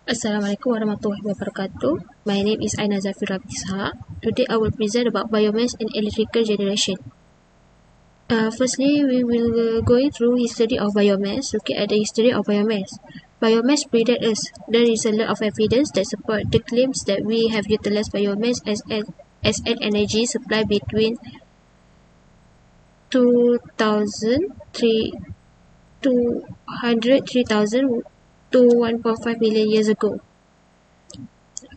Assalamualaikum warahmatullahi wabarakatuh. My name is Aina Zafira Ishaq. Today I will present about biomass and electrical generation. Firstly, we will going through history of biomass. Looking at the history of biomass. Biomass predates us. There is a lot of evidence that support the claims that we have utilized biomass as an energy supply between 2003 203,000 to 1.5 million years ago.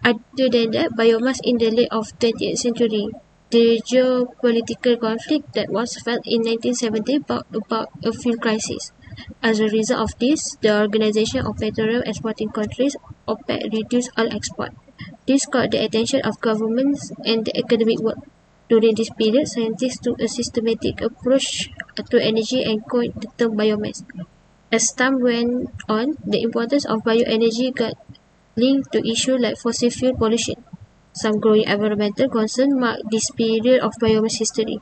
Other than that, biomass in the late of 20th century, the geopolitical conflict that was felt in 1970 brought about a fuel crisis. As a result of this, the Organization of Petroleum Exporting Countries (OPEC) reduced oil export. This caught the attention of governments and the academic world. During this period, scientists took a systematic approach to energy and coined the term biomass. As time went on, the importance of bioenergy got linked to issues like fossil fuel pollution. Some growing environmental concerns mark this period of biomass history.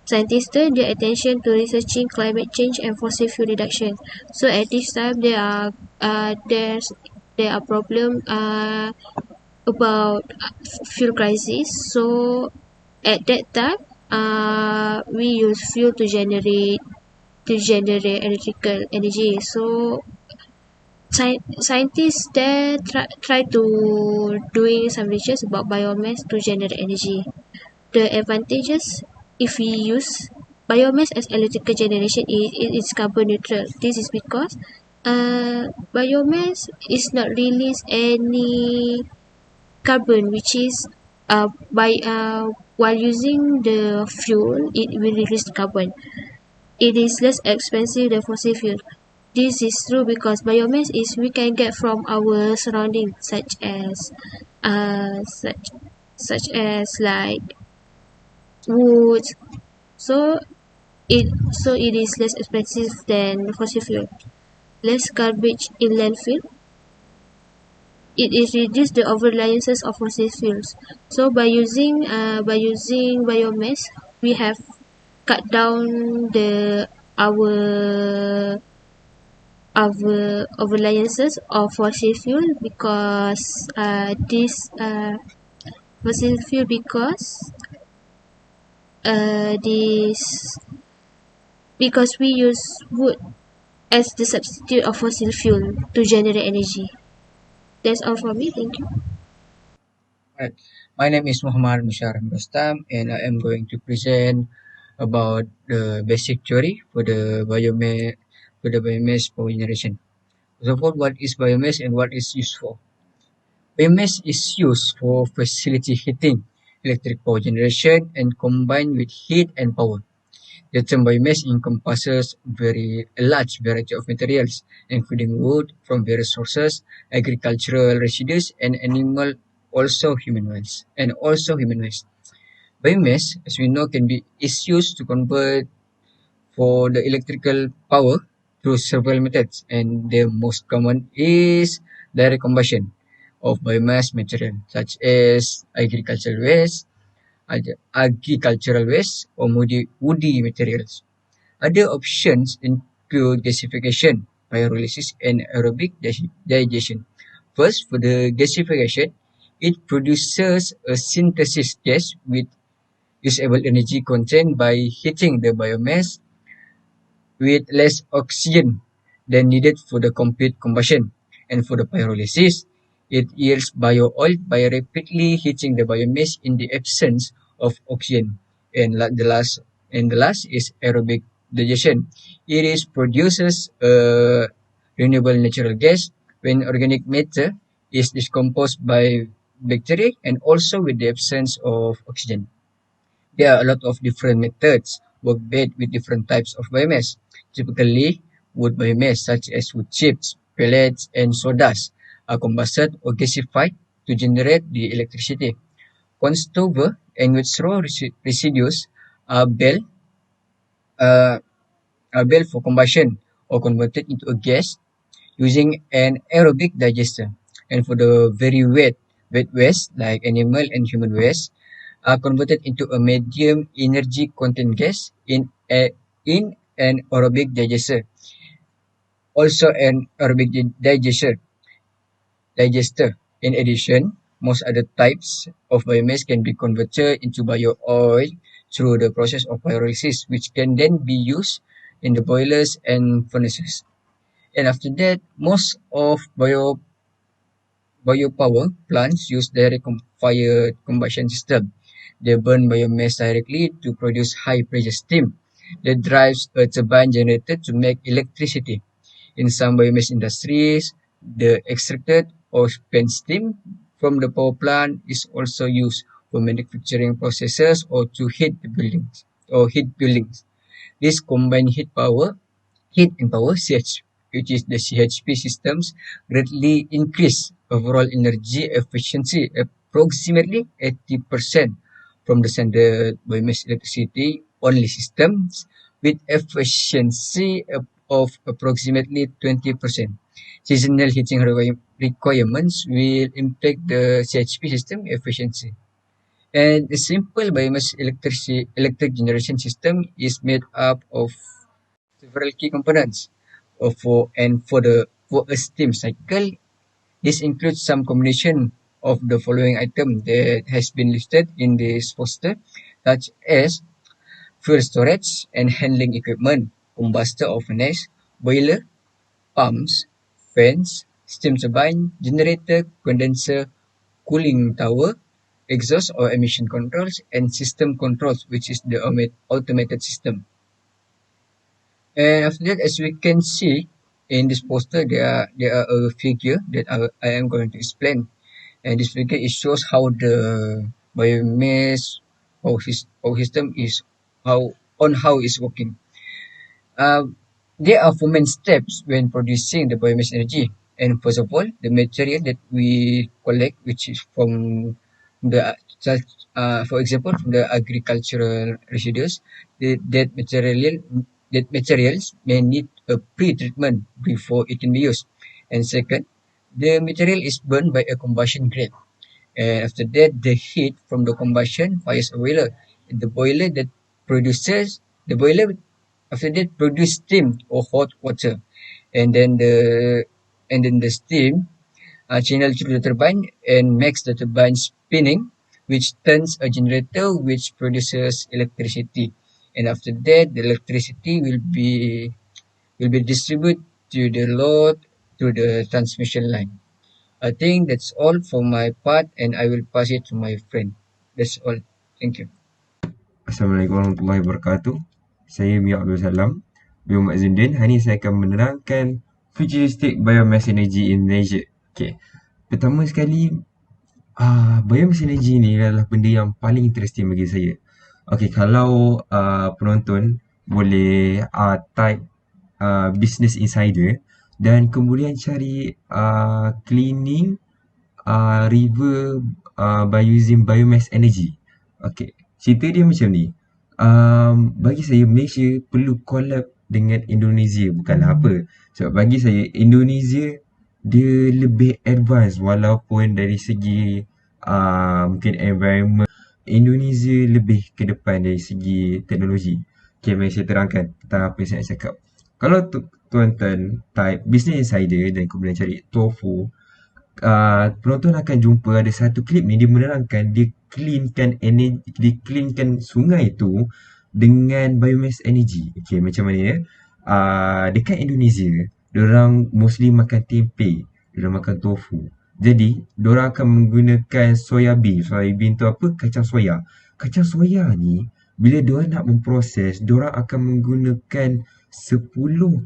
Scientists turned their attention to researching climate change and fossil fuel reduction. So at this time, there are problems about fuel crisis. So at that time, we use fuel to generate electrical energy. So scientists there try to doing some research about biomass to generate energy. The advantages if we use biomass as electrical generation is carbon neutral. This is because biomass is not release any carbon, which is by while using the fuel it will release carbon. It is less expensive than fossil fuel. This is true because biomass is we can get from our surroundings, uh, such such as like wood. So it is less expensive than fossil fuel. Less garbage in landfill. It is reduce the over reliance of fossil fuels. So by using biomass, we have cut down the our reliances of fossil fuel because this fossil fuel this because we use wood as the substitute of fossil fuel to generate energy. That's all from me. Thank you. Right. My name is Muhammad Musharraf Rustam, and I am going to present about the basic theory for the biomass power generation. So, what is biomass and what is used for? Biomass is used for facility heating, electric power generation, and combined with heat and power. The term biomass encompasses a large variety of materials, including wood from various sources, agricultural residues, and human waste. Biomass, as we know, is used to convert for the electrical power through several methods, and the most common is direct combustion of biomass material, such as agricultural waste, or woody materials. Other options include gasification, pyrolysis, and aerobic digestion. First, for the gasification, it produces a synthesis gas with usable energy content by heating the biomass with less oxygen than needed for the complete combustion. And for the pyrolysis, it yields bio-oil by rapidly heating the biomass in the absence of oxygen. And the last is aerobic digestion. It is produces renewable natural gas when organic matter is decomposed by bacteria and also with the absence of oxygen. There are a lot of different methods work best with different types of biomass. Typically, wood biomass such as wood chips, pellets, and sawdust are combusted or gasified to generate the electricity. Corn stover and its raw residues are baled, uh, are baled for combustion or converted into a gas using an aerobic digester. And for the very wet waste like animal and human waste are converted into a medium energy content gas in an aerobic digester. Also an aerobic digester digester. In addition, most other types of biomass can be converted into bio-oil through the process of pyrolysis, which can then be used in the boilers and furnaces. And after that, most of biopower plants use direct fired combustion system. They burn biomass directly to produce high pressure steam that drives a turbine generator to make electricity. In some biomass industries, the extracted or spent steam from the power plant is also used for manufacturing processes or to heat buildings. This combined heat and power which is the CHP systems, greatly increase overall energy efficiency approximately 80% from the standard biomass electricity only systems with efficiency of approximately 20%. Seasonal heating requirements will impact the CHP system efficiency. And a simple biomass electric generation system is made up of several key components. For a steam cycle, this includes some combination of the following item that has been listed in this poster, such as fuel storage and handling equipment, combustor or furnace, boiler, pumps, fans, steam turbine, generator, condenser, cooling tower, exhaust or emission controls, and system controls, which is the automated system. And after that, as we can see in this poster, there are a figure that I am going to explain. And this figure it shows how the biomass power system is how it's working. Um, there are four main steps when producing the biomass energy. And first of all, the material that we collect, which is from the for example, from the agricultural residues, that, that material that materials may need a pre-treatment before it can be used. And second, the material is burned by a combustion grate. And after that, the heat from the combustion fires a boiler. The boiler after that produce steam or hot water, and then the steam channel through the turbine and makes the turbine spinning, which turns a generator which produces electricity. And after that, the electricity will be distributed to the load through the transmission line. I think that's all for my part, and I will pass it to my friend. That's all. Thank you. Assalamualaikum warahmatullahi wabarakatuh. Saya Mia Abdul Salam, Biomass Zindin. Hari ini saya akan menerangkan futuristic biomass energy in Malaysia. Okay. Pertama sekali, biomass energy ni adalah benda yang paling interesting bagi saya. Okay, kalau penonton boleh type Business Insider dan kemudian cari cleaning river by using biomass energy. Okay, cerita dia macam ni. Bagi saya, Malaysia perlu collab dengan Indonesia. Bukanlah apa. Sebab bagi saya, Indonesia dia lebih advance walaupun dari segi mungkin environment. Indonesia lebih ke depan dari segi teknologi. Okay, mari saya terangkan tentang apa yang saya nak cakap. Kalau tuan-tuan type Business Insider dan kemudian cari tofu, penonton akan jumpa ada satu klip ni, dia menerangkan dia cleankan sungai tu dengan biomass energy. Okay, macam mana ya? Dekat Indonesia, diorang mostly makan tempe, diorang makan tofu. Jadi, diorang akan menggunakan soya bean. Soya bean tu apa? Kacang soya. Kacang soya ni, bila diorang nak memproses, diorang akan menggunakan 10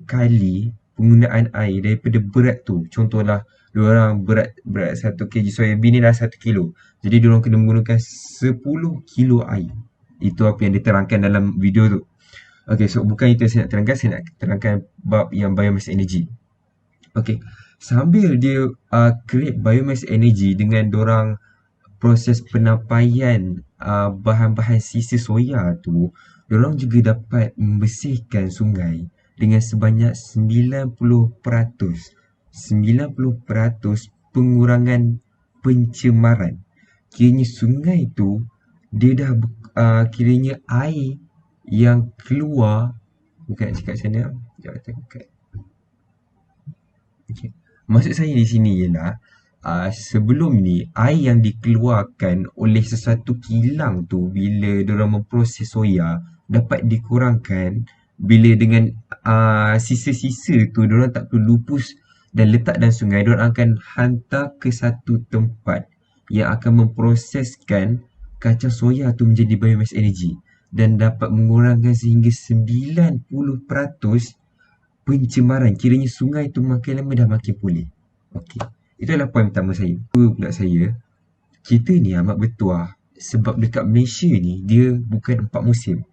kali penggunaan air daripada berat tu. Contohlah, diorang berat 1 kg soya bean ni dah 1 kilo. Jadi diorang kena menggunakan 10 kilo air. Itu apa yang diterangkan dalam video tu. Okay, so bukan itu yang saya nak terangkan. Saya nak terangkan bab yang biomass energy. Okay, sambil dia create biomass energy dengan diorang proses penampaian bahan-bahan sisa soya tu, diorang juga dapat membersihkan sungai dengan sebanyak 90% pengurangan pencemaran. Kiranya sungai tu, dia dah kiranya air yang keluar, bukan nak cakap macam mana, sekejap saya buka. Okay. Maksud saya di sini ialah sebelum ni air yang dikeluarkan oleh sesuatu kilang tu bila diorang memproses soya dapat dikurangkan bila dengan sisa-sisa tu diorang tak perlu lupus dan letak dalam sungai, diorang akan hantar ke satu tempat yang akan memproseskan kacang soya tu menjadi biomass energy dan dapat mengurangkan sehingga 90% pencemaran. Kiranya sungai tu makin lama dah makin pulih. Okey. Itulah poin pertama saya. Kedua pula saya, kita ni amat bertuah sebab dekat Malaysia ni dia bukan 4 musim.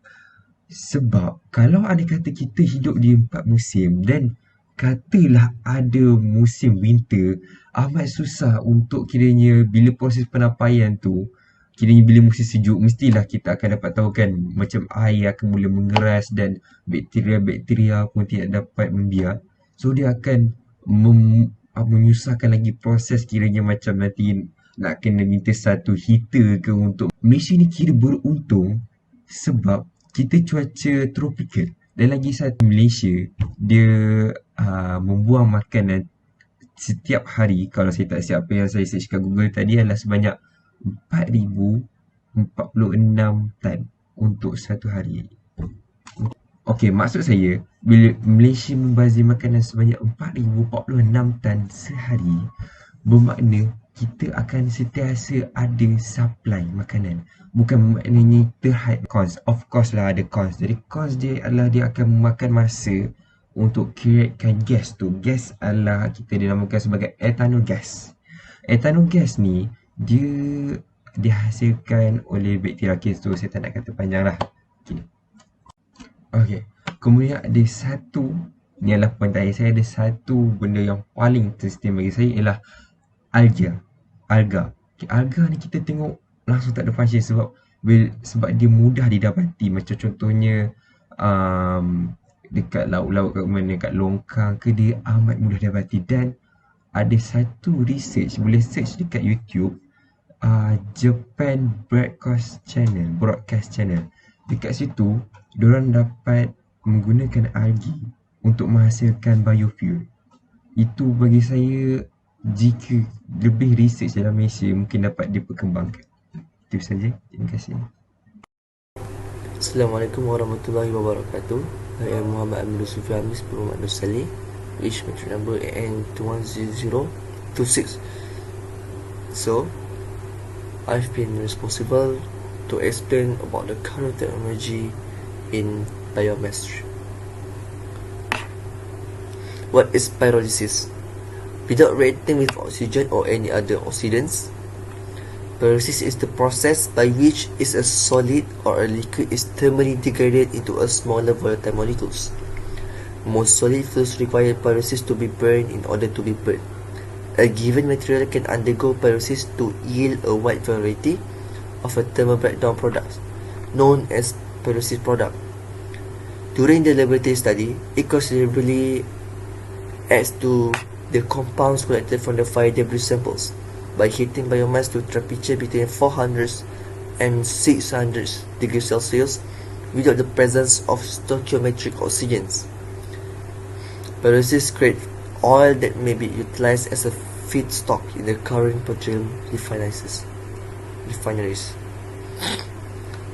Sebab kalau ada kata kita hidup di 4 musim dan katalah ada musim winter, amat susah untuk kiranya bila proses penapaian tu, kiranya bila musim sejuk, mestilah kita akan dapat tahu kan macam air akan mula mengeras dan bakteria-bakteria pun tidak dapat membiak. So dia akan menyusahkan lagi proses kiranya macam nanti nak kena minta satu heater ke untuk. Malaysia ni kira beruntung sebab kita cuaca tropikal dan lagi satu Malaysia dia membuang makanan setiap hari. Kalau saya tak silap apa yang saya search kat Google tadi adalah sebanyak 4,046 tan untuk satu hari. Okey, maksud saya bila Malaysia membazir makanan sebanyak 4,046 tan sehari, bermakna kita akan sentiasa ada supply makanan. Bukan maknanya terhad cons. Of course lah ada cons. Jadi cons dia adalah dia akan memakan masa untuk createkan gas tu. Gas adalah kita dinamakan sebagai ethanol gas. Ethanol gas ni dia dihasilkan oleh bakteria. Okay, so saya tak nak kata panjang lah. Okay. Kemudian ada satu, ni adalah poin terakhir saya, ada satu benda yang paling interesting bagi saya ialah alga. Okay, alga ni kita tengok langsung tak ada function sebab dia mudah didapati. Macam contohnya dekat laut-laut kat mana, kat longkang ke, dia amat mudah didapati. Dan ada satu research, boleh search dekat YouTube, Japan Broadcast Channel. Dekat situ diorang dapat menggunakan algi untuk menghasilkan biofuel. Itu bagi saya, jika lebih research dalam Malaysia mungkin dapat diperkembangkan. Itu saja. Terima kasih. Assalamualaikum warahmatullahi wabarakatuh. I am Muhammad Amir Sufi Hamis bin Muhammad Nur Saleh, which matric number AN210026. So, I've been responsible to explain about the current technology in biomass. What is pyrolysis? Without reacting with oxygen or any other oxidants, pyrolysis is the process by which a solid or a liquid is thermally degraded into a smaller volatile molecules. Most solid fuels require pyrolysis to be burned in order to be burned. A given material can undergo pyrolysis to yield a wide variety of a thermal breakdown products, known as pyrolysis product. During the laboratory study, it considerably adds to the compounds collected from the fire debris samples by heating biomass to temperature between 400 and 600 degrees Celsius without the presence of stoichiometric oxygens. Pyrolysis creates oil that may be utilized as a feedstock in the current petroleum refineries.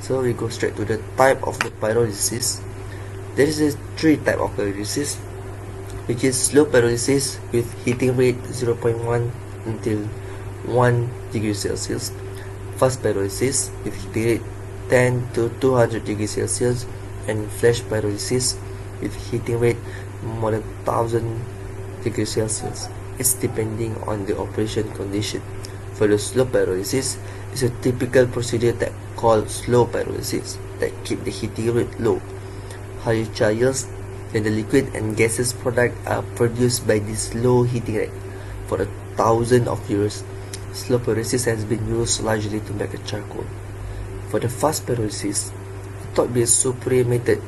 So we go straight to the type of the pyrolysis. There is a 3 type of pyrolysis, which is slow pyrolysis with heating rate 0.1 until 1 degree Celsius, fast pyrolysis with heating rate 10 to 200 degrees Celsius, and flash pyrolysis with heating rate more than 1000 degrees Celsius. It's depending on the operation condition. For the slow pyrolysis, it's a typical procedure that called slow pyrolysis that keep the heating rate low. Higher charges than the liquid and gases product are produced by this low heating rate. For 1,000 of years, slow pyrolysis has been used largely to make a charcoal. For the fast pyrolysis, it thought to be a superior method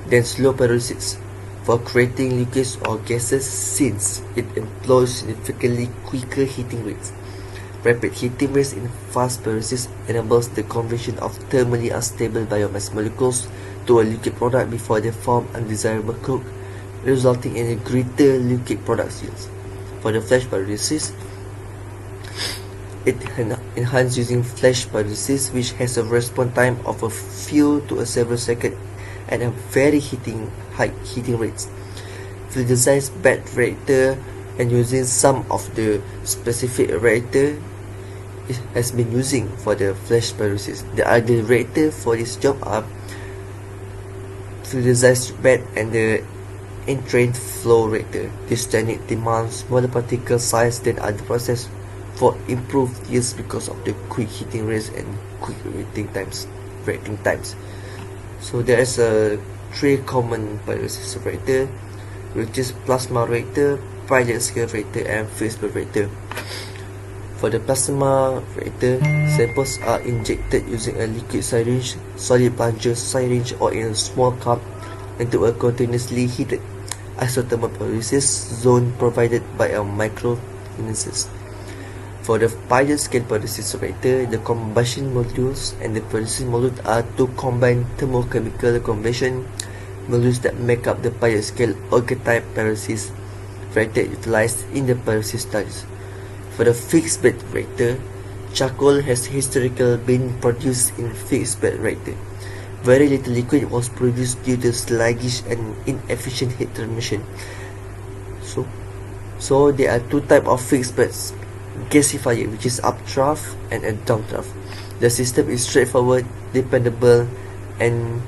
than slow pyrolysis for creating liquids or gases, since it employs significantly quicker heating rates. Rapid heating rates in fast pyrolysis enables the conversion of thermally unstable biomass molecules to a liquid product before they form undesirable coke, resulting in a greater liquid product yields. For the flash pyrolysis, It enhanced using flash pyrolysis, which has a response time of a few to a several seconds and a very high heating rates. Fluidized bed reactor and using some of the specific reactor has been using for the flash pyrolysis. The ideal reactor for this job are fluidized bed and the entrained flow reactor. This technique demands smaller particle size than other process for improved yields because of the quick heating rates and quick reacting times. So there is three common pyrolysis reactor, which is plasma reactor, pilot scale reactor, and phase bed reactor. For the plasma reactor, samples are injected using a liquid syringe, solid plunger syringe, or in a small cup into a continuously heated isothermal pyrolysis zone provided by a microfluidizer. For the pilot scale pyrolysis reactor, the combustion modules and the pyrolysis modules are two combined thermochemical conversion modules that make up the pilot scale organ-type pyrolysis reactor utilized in the pyrolysis studies. For the fixed bed reactor, charcoal has historically been produced in fixed bed reactor. Very little liquid was produced due to sluggish and inefficient heat transmission. So there are two types of fixed beds gasifier, which is updraft and a downdraft. The system is straightforward, dependable, and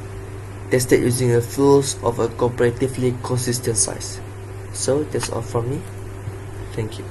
tested using a fuels of a comparatively consistent size. So that's all from me. Thank you.